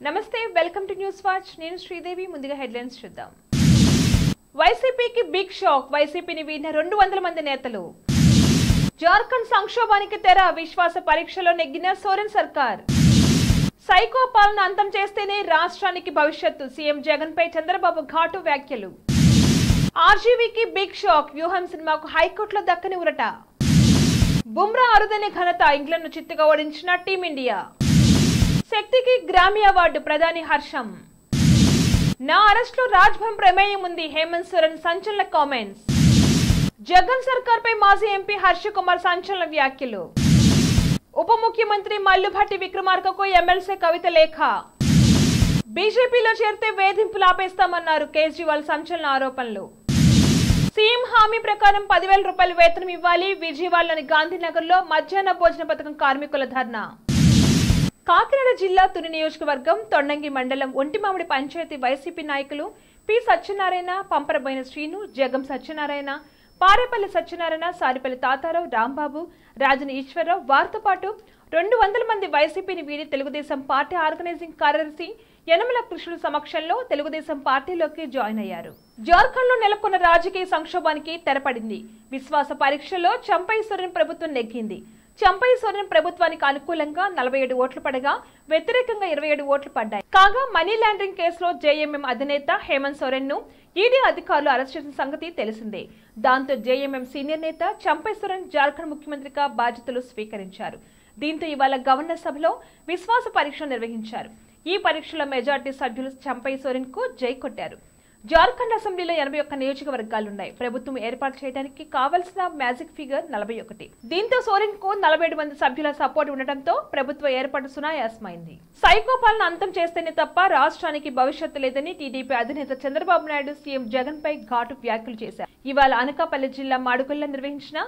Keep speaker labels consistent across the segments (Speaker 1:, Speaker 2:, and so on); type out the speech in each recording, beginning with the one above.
Speaker 1: నమస్తే welcome to news watch నేను శ్రీదేవి ముందుగా హెడ్లైన్స్ చూద్దాం వైసీపీకి బిగ్ షాక్ వైసీపీని వీడిన 200 మంది నేతలు జార్ఖండ్ సంక్షోభానికి తెర విశ్వాస పరీక్షలో నెగ్గిన సోరెన్ సర్కార్ సైకో పాలన అంతం చేస్తేనే రాష్ట్రానికి భవిష్యత్తు సీఎం జగన్ పై చంద్రబాబు ఘాటు వ్యాఖ్యలు ఆర్జీవీకి బిగ్ షాక్ వ్యూహం సినిమాకు హైకోర్టులో దక్కని ఉరట బుమ్రా అరుదైన ఘనత ఇంగ్లాండ్ ను చిత్తుగా ఓడించిన టీమిండియా శక్తికి గ్రామీ అవార్డు ప్రధాని హర్షం నా అరెస్టులో రాజ్భవన్ ప్రమేయం ఉంది హేమంత్ సోరెన్ సంచలన కామెంట్స్ జగన్ సర్కార్ పై మాజీ ఎంపీ హర్ష కుమార్ సంచలన వ్యాఖ్యలు ఉప ముఖ్యమంత్రి మల్లుభట్టి విక్రమార్కకు ఎమ్మెల్సీ కవిత లేఖ బీజేపీలో చేరితే వేధింపులు ఆపేస్తామన్నారు కేజ్రీవాల్ సంచలన ఆరోపణలు సీఎం హామీ ప్రకారం 10,000 రూపాయల వేతనం ఇవ్వాలి విజయవాడలోని గాంధీనగర్లో మధ్యాహ్న భోజన పథకం కార్మికుల ధర్నా కాకినాడ జిల్లా తుని నియోజకవర్గం తొండంగి మండలం ఒంటిమామిడి పంచాయతీ వైసీపీ నాయకులు పి సత్యనారాయణ పంపరబోయిన శ్రీను జగం సత్యనారాయణ పారేపల్లి సత్యనారాయణ సారిపల్లి తాతారావు రాంబాబు రాజన్ ఈశ్వరరావు వారితో పాటు 200 మంది వైసీపీని వీడి తెలుగుదేశం పార్టీ ఆర్గనైజింగ్ కార్యదర్శి యనమల కృష్ణుడు సమక్షంలో తెలుగుదేశం పార్టీలోకి జాయిన్ అయ్యారు. జార్ఖండ్ లో నెలకొన్న రాజకీయ సంక్షోభానికి తెరపడింది. విశ్వాస పరీక్షలో చంపై సోరెన్ ప్రభుత్వం నెగ్గింది. చంపై సోరెన్ ప్రభుత్వానికి అనుకూలంగా 47 ఓట్లు పడగా వ్యతిరేకంగా 27 ఓట్లు పడ్డాయి. కాగా మనీ లాండరింగ్ కేసులో జేఎంఎం అధినేత హేమంత్ సోరెన్ ను ఈడీ అధికారులు అరెస్ట్ చేసిన సంగతి తెలిసిందే. దాంతో జేఎంఎం సీనియర్ నేత చంపై సోరెన్ జార్ఖండ్ ముఖ్యమంత్రిగా బాధ్యతలు స్వీకరించారు. దీంతో ఇవాళ గవర్నర్ సభలో విశ్వాస పరీక్ష నిర్వహించారు. ఈ పరీక్షలో మెజార్టీ సభ్యులు చంపై సోరెన్ కు జై కొట్టారు. జార్ఖండ్ అసెంబ్లీలో 81 నియోజకవర్గాలున్నాయి. ప్రభుత్వం ఏర్పాటు చేయడానికి కావాల్సిన మ్యాజిక్ ఫిగర్ 41. దీంతో సోరెన్ కు 47 మంది సభ్యుల సపోర్ట్ ఉండటంతో ప్రభుత్వ ఏర్పాటు సునాయాసమైంది. సైకో పాలన అంతం చేస్తేనే తప్ప రాష్ట్రానికి భవిష్యత్తు లేదని టీడీపీ అధినేత చంద్రబాబు నాయుడు సీఎం జగన్ పై ఘాటు వ్యాఖ్యలు చేశారు. ఇవాళ అనకాపల్లి జిల్లా మాడుగుల్లో నిర్వహించిన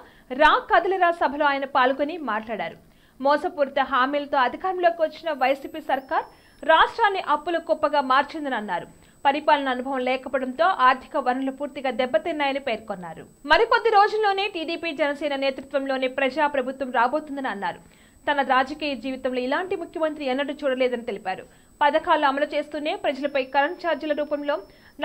Speaker 1: రా కదలిరా సభలో ఆయన పాల్గొని మాట్లాడారు. మోసపూరిత హామీలతో అధికారంలోకి వచ్చిన వైసీపీ సర్కార్ రాష్ట్రాన్ని అప్పుల కుప్పగా మార్చిందని అన్నారు. పరిపాలన అనుభవం లేకపోవడంతో ఆర్థిక వనరులు పూర్తిగా దెబ్బతిన్నాయని పేర్కొన్నారు. మరికొద్ది రోజుల్లోనే టీడీపీ జనసేన నేతృత్వంలోనే ప్రజా ప్రభుత్వం రాబోతుందని అన్నారు. తన రాజకీయ జీవితంలో ఇలాంటి ముఖ్యమంత్రి ఎన్నడూ చూడలేదని తెలిపారు. పథకాలు అమలు చేస్తూనే ప్రజలపై కరెంట్ ఛార్జీల రూపంలో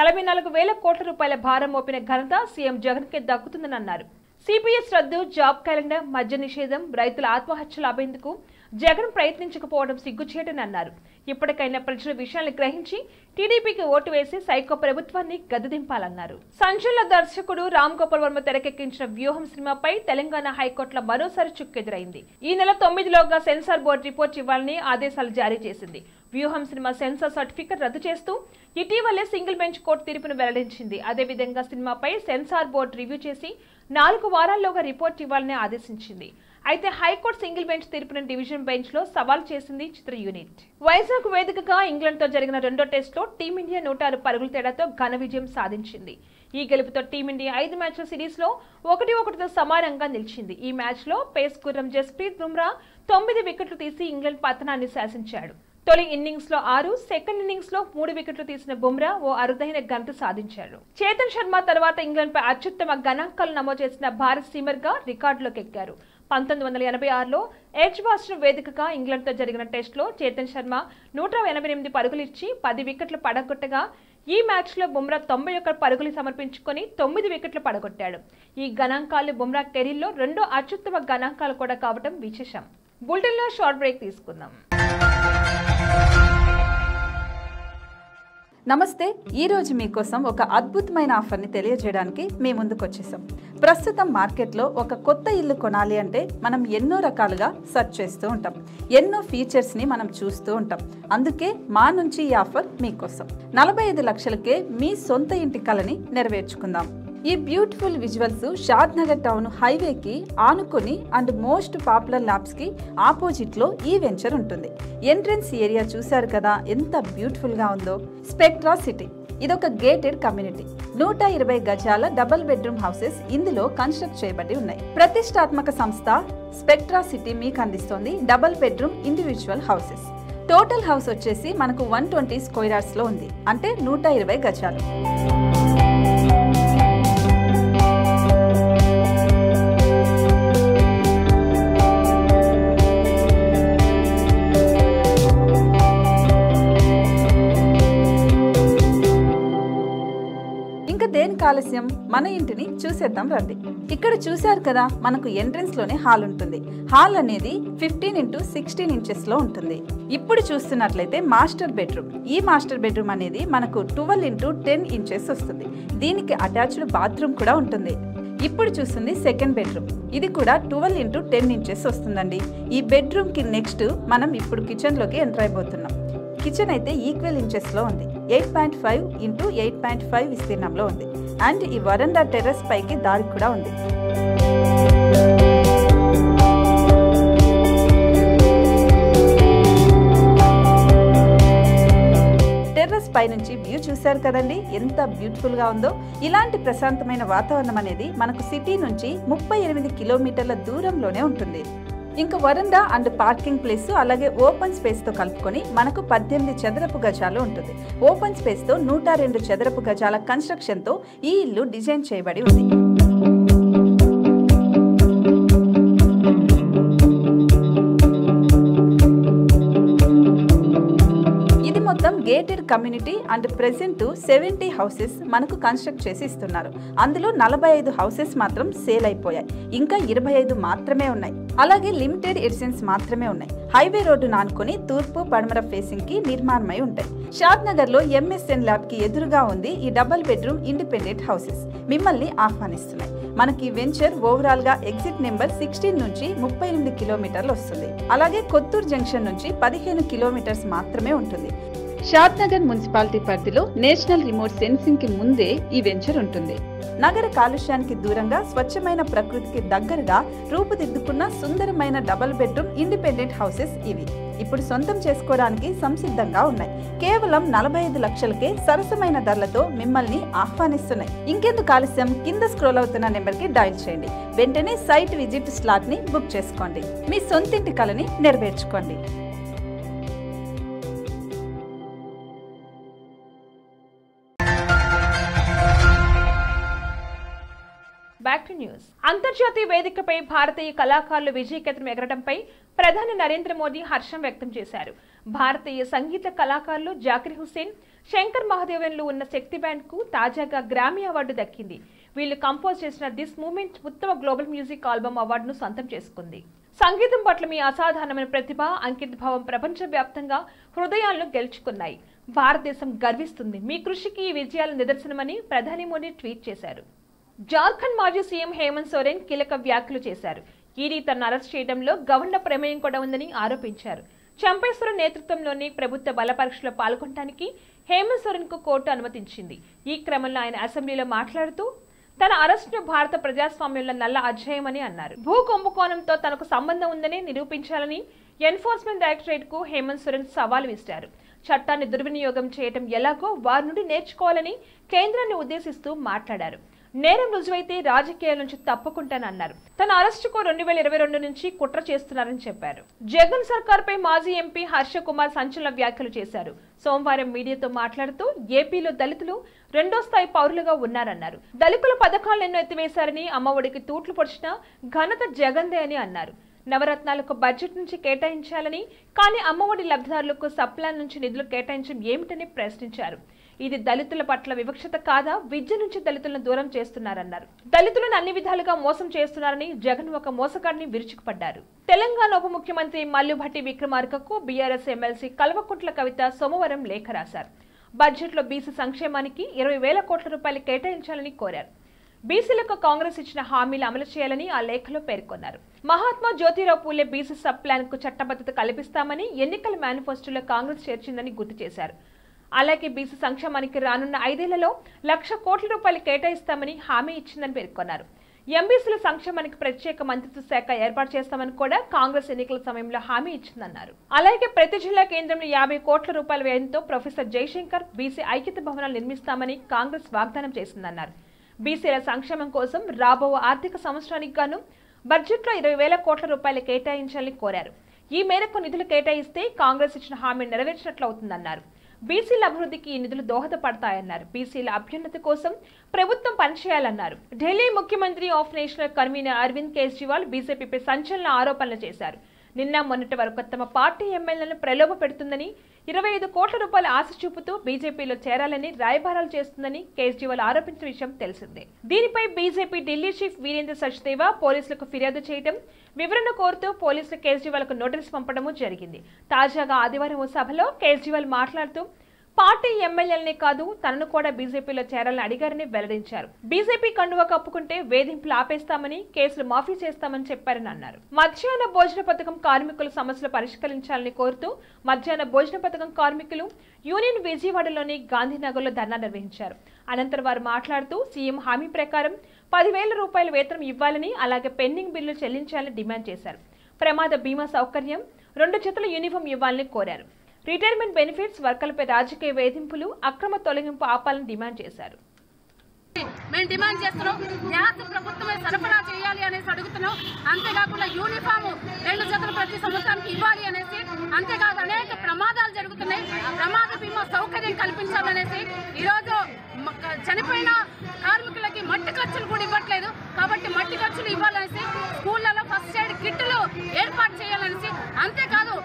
Speaker 1: 44,000 కోట్ల రూపాయల భారం మోపిన ఘనత సీఎం జగన్ కే దక్కుతుందని అన్నారు. సిపిఎస్ రద్దు, జాబ్ క్యాలెండర్, మద్య నిషేధం, రైతుల ఆత్మహత్యలు ఆపేందుకు జగన్ ప్రయత్నించకపోవడం సిగ్గుచేటని అన్నారు. ఇప్పటికైనా ప్రజల విషయాన్ని గ్రహించి టీడీపీకి ఓటు వేసి సైకో ప్రభుత్వాన్ని గద్దెదింపాలన్నారు. సంచలన దర్శకుడు రామ్ గోపాల్ వర్మ తెరకెక్కించిన వ్యూహం సినిమాపై తెలంగాణ హైకోర్టులో మరోసారి చుక్కెదురైంది. ఈ నెల 9లోగా సెన్సార్ బోర్డు రిపోర్ట్ ఇవ్వాలని ఆదేశాలు జారీ చేసింది. వ్యూహం సినిమా సెన్సార్ సర్టిఫికెట్ రద్దు చేస్తూ ఇటీవలే సింగిల్ బెంచ్ కోర్టు తీర్పును వెల్లడించింది. అదేవిధంగా సినిమాపై సెన్సార్ బోర్డు రివ్యూ చేసి 4 వారాల్లోగా రిపోర్ట్ ఇవ్వాలని ఆదేశించింది. అయితే హైకోర్టు సింగిల్ బెంచ్ తీర్పును డివిజన్ బెంచ్ లో సవాల్ చేసింది చిత్ర యూనిట్. వైజాగ్ వేదికగా ఇంగ్లాండ్ తో జరిగిన 2వ టెస్ట్ లో టీమిండియా 106 పరుగుల తేడాతో ఘన విజయం సాధించింది. ఈ గెలుపుతో టీమిండియా 5 మ్యాచ్ల సిరీస్ లో 1-1తో సమానంగా నిలిచింది. ఈ మ్యాచ్ లో పేస్ గుర్రం జస్ప్రీత్ బుమ్రా 9 వికెట్లు తీసి ఇంగ్లాండ్ పతనాన్ని శాసించాడు. తొలి ఇన్నింగ్స్ లో 6, సెకండ్ ఇన్నింగ్స్ లో 3 వికెట్లు తీసిన బుమ్రా ఓ అరుదైన ఘనత సాధించాడు. చేతన్ శర్మ తర్వాత ఇంగ్లాండ్ పై అత్యుత్తమ గణాంకాలు నమోదు చేసిన భారత్ సీమర్ గా రికార్డులోకి ఎక్కారు. 1986లో ఎడ్జ్బాస్టన్ వేదికగా ఇంగ్లాండ్ తో జరిగిన టెస్ట్ లో చేతన్ శర్మ 188 పరుగులిచ్చి 10 వికెట్లు పడగొట్టగా ఈ మ్యాచ్ లో బుమ్రా 91 పరుగులు సమర్పించుకొని 9 వికెట్లు పడగొట్టాడు. ఈ గణాంకాలు బుమ్రా కెరీర్ లో 2వ అత్యుత్తమ గణాంకాలు కూడా కావడం విశేషం. బులెటిన్ లో షార్ట్ బ్రేక్ తీసుకుందాం.
Speaker 2: నమస్తే. ఈరోజు మీకోసం ఒక అద్భుతమైన ఆఫర్ని తెలియజేయడానికి మీ ముందుకు వచ్చేసాం. ప్రస్తుతం మార్కెట్లో ఒక కొత్త ఇల్లు కొనాలి అంటే మనం ఎన్నో రకాలుగా సెర్చ్ చేస్తూ ఉంటాం. ఎన్నో ఫీచర్స్ని మనం చూస్తూ ఉంటాం. అందుకే మా నుంచి ఈ ఆఫర్ మీకోసం. 45 లక్షలకే మీ సొంత ఇంటి కలని నెరవేర్చుకుందాం. ఈ బ్యూటిఫుల్ విజువల్స్ షాద్ నగర్ టౌన్ హైవేకి ఆనుకొని అండ్ మోస్ట్ పాపులర్ ల్యాబ్స్ కి ఆపోజిట్ లో ఈ వెంచర్ ఉంటుంది. ఎంట్రన్స్ ఏరియా చూశారు కదా ఎంత బ్యూటిఫుల్ గా ఉందో. స్పెక్ట్రా సిటీ ఇదొక గేటెడ్ కమ్యూనిటీ. 120 గజాల డబుల్ బెడ్రూమ్ హౌసెస్ ఇందులో కన్స్ట్రక్ట్ చేయబడి ఉన్నాయి. ప్రతిష్టాత్మక సంస్థ స్పెక్ట్రా సిటీ మీకు అందిస్తోంది double bedroom individual houses. Total house వచ్చేసి మనకు 120 స్క్వేర్ యార్డ్స్ లో ఉంది, అంటే 120 గజాలు. ఆలస్యం, మన ఇంటిని చూసేద్దాం రండి. ఇక్కడ చూశారు కదా, మనకు ఎంట్రన్స్ లోనే హాల్ ఉంటుంది. హాల్ అనేది 15x16 ఇంచెస్ లో ఉంటుంది. ఇప్పుడు చూస్తున్నట్లయితే మాస్టర్ బెడ్రూమ్. ఈ మాస్టర్ బెడ్రూమ్ అనేది మనకు 12x10 ఇంచెస్ వస్తుంది. దీనికి అటాచ్డ్ బాత్రూమ్ కూడా ఉంటుంది. ఇప్పుడు చూస్తుంది సెకండ్ బెడ్రూమ్. ఇది కూడా 12x10 ఇంచెస్ వస్తుందండి. ఈ బెడ్రూమ్ కి నెక్స్ట్ మనం ఇప్పుడు కిచెన్ లోకి ఎంటర్ అయిపోతున్నాం. కిచెన్ అయితే ఈక్వల్ ఇంచెస్ లో ఉంది. 8.5x8.5 విస్తీర్ణంలో ఉంది. అండ్ ఈ వరండా టెర్రస్ పైకి దారి కూడా ఉంది. టెర్రస్ పై నుంచి వ్యూ చూశారు కదండి, ఎంత బ్యూటిఫుల్ గా ఉందో. ఇలాంటి ప్రశాంతమైన వాతావరణం అనేది మనకు సిటీ నుంచి 38 కిలోమీటర్ల దూరంలోనే ఉంటుంది. ఇంకా వరండా అండ్ పార్కింగ్ ప్లేస్ అలాగే ఓపెన్ స్పేస్ తో కలుపుకొని మనకు 18 చదరపు గజాలు ఉంటుంది. ఓపెన్ స్పేస్ తో 102 చదరపు గజాల కన్స్ట్రక్షన్ తో ఈ ఇల్లు డిజైన్ చేయబడి ఉంది. మొత్తం gated community and present 70 houses మనకు కన్స్ట్రక్ట్ చేసి ఇస్తున్నారు. అందులో 45 హౌసెస్ మాత్రం సేల్ అయిపోయాయి. ఇంకా 25 మాత్రమే ఉన్నాయి. అలాగే లిమిటెడ్ ఎడిషన్స్ మాత్రమే ఉన్నాయి. హైవే రోడ్డు నానుకొని తూర్పు పడమర ఫేసింగ్ కి నిర్మాణమై ఉంటాయి. షాద్ నగర్ లో MSN ల్యాబ్ కి ఎదురుగా ఉంది ఈ డబుల్ బెడ్రూమ్ ఇండిపెండెంట్ హౌసెస్. మిమ్మల్ని ఆహ్వానిస్తున్నాయి. మనకి వెంచర్ ఓవరాల్ గా ఎగ్జిట్ నెంబర్ 16 నుంచి 38 కిలోమీటర్లు వస్తుంది. అలాగే కొత్తూరు జంక్షన్ నుంచి 15 కిలోమీటర్స్ మాత్రమే ఉంటుంది. షాద్ నగర్ మున్సిపాలిటీ పరిధిలో నేషనల్ రిమోట్ సెన్సింగ్ కి ముందే ఈ వెంచర్ ఉంటుంది. నగర కాలుష్యానికి దూరంగా స్వచ్ఛమైన ప్రకృతికి దగ్గరగా రూపుదిద్దుకున్న సుందరమైన డబుల్ బెడ్రూమ్ ఇండిపెండెంట్ హౌసెస్ ఇవి. ఇప్పుడు సొంతం చేసుకోవడానికి సంసిద్ధంగా ఉన్నాయి. కేవలం 45 లక్షలకే సరసమైన ధరలతో మిమ్మల్ని ఆహ్వానిస్తున్నాయి. ఇంకెందుకు ఆలస్యం, కింద స్క్రోల్ అవుతున్న నెంబర్ కి డయల్ చేయండి. వెంటనే సైట్ విజిట్ స్లాట్ ని బుక్ చేసుకోండి. మీ సొంతింటి కలని నెరవేర్చుకోండి.
Speaker 1: Back to news. అంతర్జాతీయ వేదికపై భారతీయ కళాకారులు విజయకేతనం ఎగరడంపై ప్రధాని నరేంద్ర మోదీ హర్షం వ్యక్తం చేశారు. భారతీయ సంగీత కళాకారులు జాకిర్ హుస్సేన్, శంకర్ మహాదేవన్లు ఉన్న శక్తి బ్యాండ్ కు తాజాగా గ్రామీ అవార్డు దక్కింది. వీళ్ళు కంపోజ్ చేసిన దిస్ మూమెంట్ ఉత్తమ గ్లోబల్ మ్యూజిక్ ఆల్బమ్ అవార్డును సొంతం చేసుకుంది. సంగీతం పట్ల మీ అసాధారణమైన ప్రతిభ, అంకిత భావం ప్రపంచ వ్యాప్తంగా హృదయాలను గెలుచుకున్నాయి. భారతదేశం గర్విస్తుంది. మీ కృషికి ఈ విజయాల నిదర్శనమని ప్రధాని మోదీ ట్వీట్ చేశారు. జార్ఖండ్ మాజీ సీఎం హేమంత్ సోరెన్ కీలక వ్యాఖ్యలు చేశారు. ఈడీ తనను అరెస్ట్ చేయడంలో గవర్నర్ ప్రమేయం కూడా ఉందని ఆరోపించారు. చంపేశ్వర నేతృత్వంలోని ప్రభుత్వ బల పరీక్షలో పాల్గొనడానికి హేమంత్ సోరెన్ కు కోర్టు అనుమతించింది. ఈ క్రమంలో ఆయన అసెంబ్లీలో మాట్లాడుతూ తన అరెస్టును భారత ప్రజాస్వామ్యంలో నల్ల అధ్యాయమని అన్నారు. భూ కుంభకోణంతో తనకు సంబంధం ఉందని నిరూపించాలని ఎన్ఫోర్స్మెంట్ డైరెక్టరేట్ కు హేమంత్ సోరెన్ సవాల్ విసిరారు. చట్టాన్ని దుర్వినియోగం చేయడం ఎలాగో వారి నుండి నేర్చుకోవాలని కేంద్రాన్ని ఉద్దేశిస్తూ మాట్లాడారు. నేరం రుజువైతే రాజకీయాల నుంచి తప్పుకుంటానన్నారు. తన అరెస్టుకు 2022 నుంచి కుట్ర చేస్తున్నారని చెప్పారు. జగన్ సర్కార్ పై మాజీ ఎంపీ హర్ష కుమార్ సంచలన వ్యాఖ్యలు చేశారు. సోమవారం మీడియాతో మాట్లాడుతూ ఏపీలో దళితులు 2వ స్థాయి పౌరులుగా ఉన్నారన్నారు. దళితుల పథకాలను ఎత్తివేశారని, అమ్మఒడికి తూట్లు పొడిచిన ఘనత జగన్దే అని అన్నారు. నవరత్నాలకు బడ్జెట్ నుంచి కేటాయించాలని, కానీ అమ్మఒడి లబ్ధిదారులకు సప్లాన్ నుంచి నిధులు కేటాయించడం ఏమిటని ప్రశ్నించారు. ఇది దళితుల పట్ల వివక్షత కాదా? విద్య నుంచి దళితులను దూరం చేస్తున్నారన్నారు. దళితులను అన్ని విధాలుగా మోసం చేస్తున్నారని జగన్ ఒక మోసగాడిని విరుచుకుపడ్డారు. తెలంగాణ ఉప ముఖ్యమంత్రి మల్లుభట్టి విక్రమార్కకు బీఆర్ఎస్ ఎమ్మెల్సీ కల్వకుంట్ల కవిత సోమవారం లేఖ రాశారు. బడ్జెట్లో బీసీ సంక్షేమానికి 20,000 కోట్ల రూపాయలు కేటాయించాలని కోరారు. బీసీలకు కాంగ్రెస్ ఇచ్చిన హామీలు అమలు చేయాలని ఆ లేఖలో పేర్కొన్నారు. Mahatma Jyotirao Phule BC sub plan కు చట్టబద్ధత కల్పిస్తామని ఎన్నికల మేనిఫెస్టోలో కాంగ్రెస్ చేర్చిందని గుర్తు చేశారు. అలాగే బీసీ సంక్షేమానికి రానున్న 5 ఏళ్లలో 1,00,000 కోట్ల రూపాయలు కేటాయిస్తామని హామీ ఇచ్చిందని పేర్కొన్నారు. ఎంబీసీల సంక్షేమానికి ప్రత్యేక మంత్రిత్వ శాఖ ఏర్పాటు చేస్తామని కూడా కాంగ్రెస్ ఎన్నికల సమయంలో హామీ ఇచ్చిందన్నారు. అలాగే ప్రతి జిల్లా కేంద్రంలో 50 కోట్ల రూపాయల వ్యయంతో ప్రొఫెసర్ జయశంకర్ బీసీ ఐక్యత భవనాలు నిర్మిస్తామని కాంగ్రెస్ వాగ్దానం చేసిందన్నారు. బీసీల సంక్షేమం కోసం రాబో ఆర్థిక సంవత్సరానికి గాను బడ్జెట్లో 20,000 కోట్ల రూపాయలు కేటాయించాలని కోరారు. ఈ మేరకు నిధులు కేటాయిస్తే కాంగ్రెస్ ఇచ్చిన హామీని నెరవేర్చినట్లు అవుతుందన్నారు. బీసీల అభివృద్ధికి ఈ నిధులు దోహదపడతాయన్నారు. బీసీల అభ్యున్నతి కోసం ప్రభుత్వం పనిచేయాలన్నారు. ఢిల్లీ ముఖ్యమంత్రి ఆఫ్ నేషనల్ కన్వీనర్ అరవింద్ కేజ్రీవాల్ బీజేపీపై సంచలన ఆరోపణలు చేశారు. నిన్న మొన్నటి వరకు తమ పార్టీ ఎమ్మెల్యేలను ప్రలోభ పెడుతుందని 25 కోట్ల రూపాయల ఆశ చూపుతూ బీజేపీలో చేరాలని రాయబారాలు చేస్తుందని కేజ్రీవాల్ ఆరోపించిన విషయం తెలిసిందే. దీనిపై బీజేపీ ఢిల్లీ చీఫ్ వీరేంద్ర సచ్దేవా పోలీసులకు ఫిర్యాదు చేయడం, వివరణ కోరుతూ పోలీసులు కేజ్రీవాల్కు నోటీసు పంపడము జరిగింది. తాజాగా ఆదివారం ఓ సభలో కేజ్రీవాల్ మాట్లాడుతూ పార్టీ ఎమ్మెల్యేలనే కాదు తనను కూడా బీజేపీలో చేరాలని అడిగారని వెల్లడించారు. బీజేపీ కండువా కప్పుకుంటే వేధింపులు ఆపేస్తామని, కేసులు మాఫీ చేస్తామని చెప్పారని అన్నారు. మధ్యాహ్న భోజన పథకం కార్మికుల సమస్యలు పరిష్కరించాలని కోరుతూ మధ్యాహ్న భోజన పథకం కార్మికులు యూనియన్ విజయవాడలోని గాంధీనగర్లో ధర్నా నిర్వహించారు. అనంతరం వారు మాట్లాడుతూ సీఎం హామీ ప్రకారం 10,000 రూపాయల వేతనం ఇవ్వాలని, అలాగే పెండింగ్ బిల్లు చెల్లించాలని డిమాండ్ చేశారు. ప్రమాద బీమా సౌకర్యం, 2 జతల యూనిఫామ్ ఇవ్వాలని కోరారు. రిటైర్మెంట్ బెనిఫిట్స్, వర్కర్లపై రాజకీయ వేధింపులు, అక్రమ తొలగింపు ఆపాలని డిమాండ్ చేశారు.
Speaker 3: మేము డిమాండ్ చేస్తున్నాం, గ్యాస్ ప్రభుత్వమే సరఫరా చేయాలి అనేసి అడుగుతున్నాం. అంతేకాకుండా యూనిఫామ్ 2 జతలు ప్రతి సంవత్సరానికి ఇవ్వాలి అనేసి, అంతేకాదు అనేక ప్రమాదాలు జరుగుతున్నాయి, ప్రమాద బీమా సౌకర్యం కల్పించాలనేసి, ఈరోజు చనిపోయిన కార్మికులకి మట్టి ఖర్చులు కూడా ఇవ్వట్లేదు కాబట్టి మట్టి ఖర్చులు ఇవ్వాలనేసి, స్కూళ్లలో ఫస్ట్ ఎయిడ్ కిట్లు ఏర్పాటు చేయాలనేసి, అంతేకాదు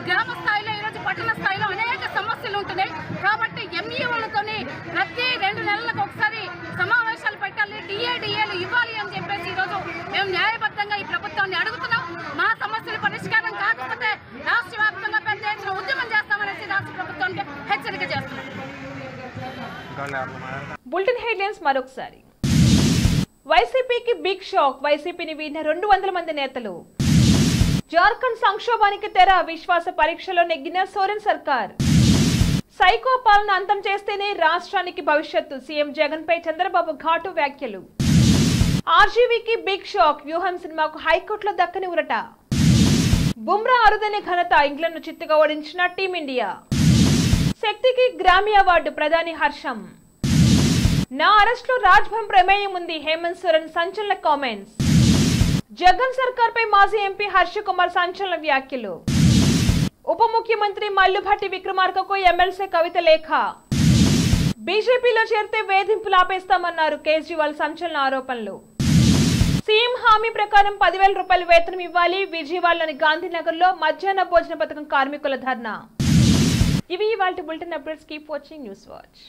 Speaker 3: గ్రామ స్థాయిలో ఈరోజు పట్టణ స్థాయిలో అనేక సమస్యలు ఉంటున్నాయి కాబట్టి ఎంఈఓలతోని ప్రతి 2 నెలలకు ఒకసారి సమావేశాలు పెట్టాలి, డిఏలు ఇవ్వాలి అని చెప్పేసి ఈరోజు మేము న్యాయబద్ధంగా ఈ ప్రభుత్వాన్ని అడుగుతున్నాం. మా సమస్యలు పరిష్కారం కాకపోతే రాష్ట్ర వ్యాప్తంగా పెద్ద ఎత్తున ఉద్యమం చేస్తామనేసి రాష్ట్ర ప్రభుత్వానికి హెచ్చరిక చేస్తున్నాం.
Speaker 1: బులెటిన్ హెడ్లైన్స్ మరొకసారి. వైసీపీకి బిగ్ షాక్, వైసీపీని వీడిన 200 మంది నేతలు. జార్ఖండ్ సంక్షోభానికి తెర, విశ్వాస పరీక్షలో నెగ్గిన సోరెన్ సర్కార్. సైకో పాలన అంతం చేస్తేనే రాష్ట్రానికి భవిష్యత్తు, సీఎం జగన్ పై చంద్రబాబు ఘాటు వ్యాఖ్యలు. ఆర్జీవీకి బిగ్ షాక్, వ్యూహం సినిమాకు హైకోర్టులో దక్కని ఉరట. బుమ్రా అరుదైన ఘనత, ఇంగ్లాండ్ను చిత్తుగా ఓడించిన టీమిండియా. శక్తికి గ్రామీ అవార్డు, ప్రధాని హర్షం. నా అరెస్టులో రాజ్భవన్ ప్రమేయం ఉంది, హేమంత్ సోరెన్ సంచలన కామెంట్స్. జగన్ సర్కార్ పై మాజీ ఎంపీ హర్ష కుమార్ సంచలన వ్యాఖ్యలు. ఉప ముఖ్యమంత్రి మల్లుభట్టి విక్రమార్కకు ఎమ్మెల్సీ కవిత లేఖ. బీజేపీలో చేరితే వేధింపులు ఆపేస్తామన్నారు కేజ్రీవాల్ సంచలన ఆరోపణలు. సీఎం హామీ ప్రకారం 10,000 రూపాయల వేతనం ఇవ్వాలి, విజయవాడలోని గాంధీనగర్లో మధ్యాహ్న భోజన పథకం కార్మికుల ధర్నా. ఇవి ఇవాల్టి bulletin updates. Keep watching news watch.